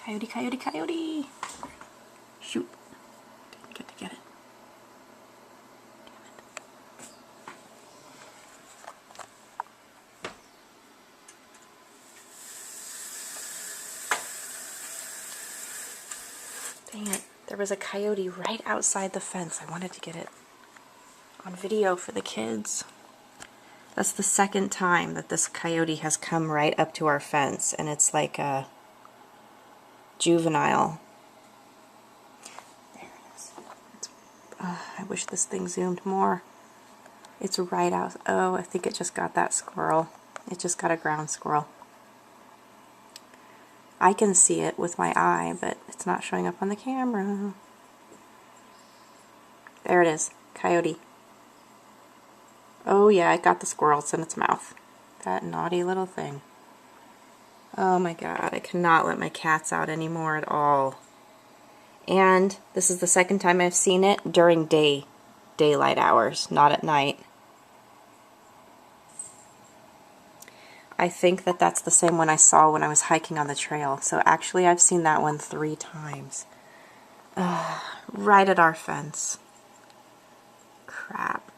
Coyote, coyote, coyote! Shoot. Didn't get to get it. Dang it. There was a coyote right outside the fence. I wanted to get it on video for the kids. That's the second time that this coyote has come right up to our fence, and it's like a juvenile. There it is. I wish this thing zoomed more. It's right out. Oh, I think it just got that squirrel. It just got a ground squirrel. I can see it with my eye, but it's not showing up on the camera. There it is. Coyote. Oh yeah, it got the squirrel. It's in its mouth. That naughty little thing. Oh my god, I cannot let my cats out anymore at all. And this is the second time I've seen it during daylight hours, not at night. I think that that's the same one I saw when I was hiking on the trail. So actually I've seen that one 3 times. Right at our fence. Crap.